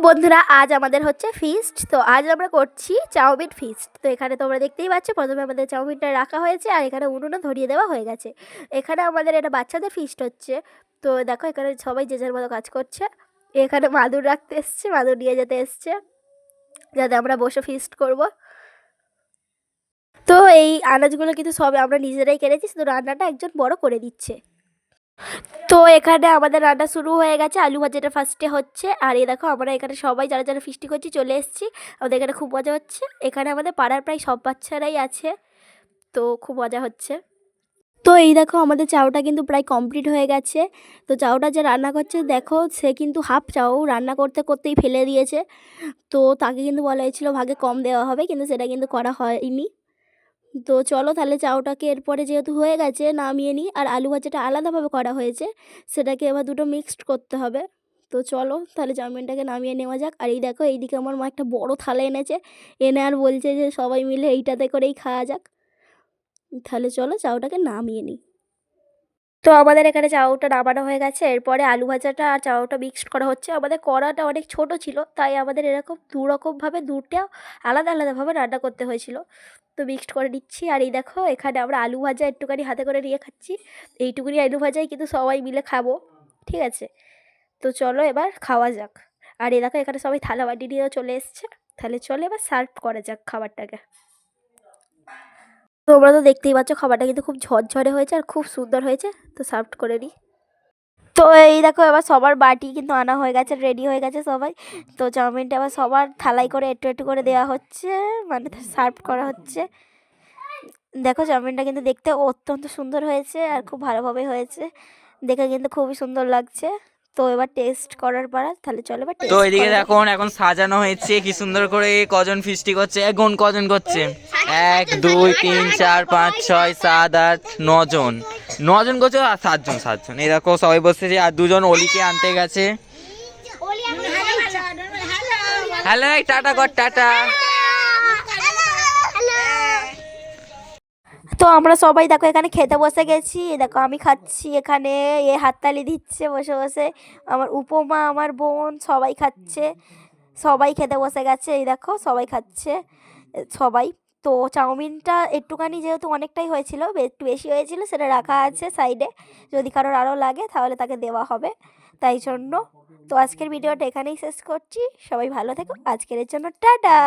বন্ধুরা আজ আমাদের হচ্ছে ফিস্ট। তো আজ আমরা করছি চাউমিন ফিস্ট। তো এখানে তোমরা দেখতেই পাচ্ছ প্রথমে আমাদের চাউমিনটা রাখা হয়েছে আর এখানে উনুনও ধরিয়ে দেওয়া হয়ে গেছে। এখানে আমাদের এটা বাচ্চাদের ফিস্ট হচ্ছে। তো দেখো এখানে সবাই যে যার মতো কাজ করছে। এখানে মাদুর রাখতে এসছে, মাদুর নিয়ে যেতে এসছে যাতে আমরা বসে ফিস্ট করব। তো এই আনাজগুলো কিন্তু সব আমরা নিজেরাই কেটেছি, শুধু রান্নাটা একজন বড় করে দিচ্ছে। তো এখানে আমাদের রান্না শুরু হয়ে গেছে, আলু ভাজাটা ফার্স্টে হচ্ছে। আর এই দেখো আমরা এখানে সবাই যারা যারা ফিস্টি করছি চলে এসেছি। আমাদের এখানে খুব মজা হচ্ছে। এখানে আমাদের পাড়ার প্রায় সব বাচ্চারাই আছে, তো খুব মজা হচ্ছে। তো এই দেখো আমাদের চাউটা কিন্তু প্রায় কমপ্লিট হয়ে গেছে। তো চাউটা যে রান্না করছে দেখো, সে কিন্তু হাফ চাউ রান্না করতে করতেই ফেলে দিয়েছে। তো তাকে কিন্তু বলা হয়েছিল ভাগে কম দেওয়া হবে, কিন্তু সেটা কিন্তু করা হয়নি। তো চলো তাহলে চাউটাকে এরপরে যেহেতু হয়ে গেছে নামিয়ে নিই। আর আলু ভাজাটা আলাদাভাবে করা হয়েছে, সেটাকে এবার দুটো মিক্সড করতে হবে। তো চলো তাহলে চাউমিনটাকে নামিয়ে নেওয়া যাক। আর এই দেখো এইদিকে আমার মা একটা বড় থালা এনেছে, এনে আর বলছে যে সবাই মিলে এইটাতে করেই খাওয়া যাক। তাহলে চলো চাউটাকে নামিয়ে নিই। তো আমাদের এখানে চাউটা নামানো হয়ে গেছে, এরপরে আলু ভাজাটা আর চাউটা মিক্সড করা হচ্ছে। আমাদের কড়াটা অনেক ছোট ছিল, তাই আমাদের এরকম দুরকমভাবে দুটা আলাদা আলাদাভাবে রান্না করতে হয়েছিল। তো মিক্সড করে নিচ্ছি। আর এই দেখো এখানে আমরা আলু ভাজা একটুখানি হাতে করে নিয়ে খাচ্ছি। এইটুকুনি আলু ভাজাই কিন্তু সবাই মিলে খাবো, ঠিক আছে? তো চলো এবার খাওয়া যাক। আর এই দেখো এখানে সবাই থালা বাটি নিয়েও চলে এসছে। তাহলে চলো এবার সার্ভ করা যাক খাবারটাকে। তোমরা তো দেখতেই পাচ্ছ খাবারটা কিন্তু খুব ঝরঝরে হয়েছে আর খুব সুন্দর হয়েছে। তো সার্ভ করে নিই। তো এই দেখো এবার সবার বাটি কিন্তু আনা হয়ে গেছে, রেডি হয়ে গেছে সবাই। তো চাউমিনটা এবার সবার থালায় করে একটু একটু করে দেওয়া হচ্ছে, মানে সার্ভ করা হচ্ছে। দেখো চাউমিনটা কিন্তু দেখতে অত্যন্ত সুন্দর হয়েছে আর খুব ভালোভাবে হয়েছে, দেখে কিন্তু খুবই সুন্দর লাগছে। তো এবার টেস্ট করার পালা, তাহলে চলো এবার তো টেস্ট এদিকে করা যাক। দেখুন এখন সাজানো হয়েছে কি সুন্দর করে। কজন ফিস্টি করছে, গুণ কজন করছে? 1 2 3 4 5 6 7 8 9 জন। 9 জন করছে আর 7 জন এই দেখো সবাই বসেছে। আর 2 জন অলিকে আনতে গেছে। হ্যালো টাটা কর, টাটা। তো আমরা সবাই দেখো এখানে খেতে বসে গেছি। দেখো আমি খাচ্ছি, এখানে এ হাততালি দিচ্ছে বসে বসে। আমার উপমা, আমার বোন সবাই খাচ্ছে। সবাই খেতে বসে গেছে, এই দেখো সবাই খাচ্ছে সবাই। তো চাউমিনটা একটুখানি যেহেতু অনেকটাই হয়েছিল, একটু বেশি হয়েছিল, সেটা রাখা আছে সাইডে। যদি কারোর আরও লাগে তাহলে তাকে দেওয়া হবে, তাই জন্য। তো আজকের ভিডিওটা এখানেই শেষ করছি। সবাই ভালো থেকো, আজকের জন্য টাটা।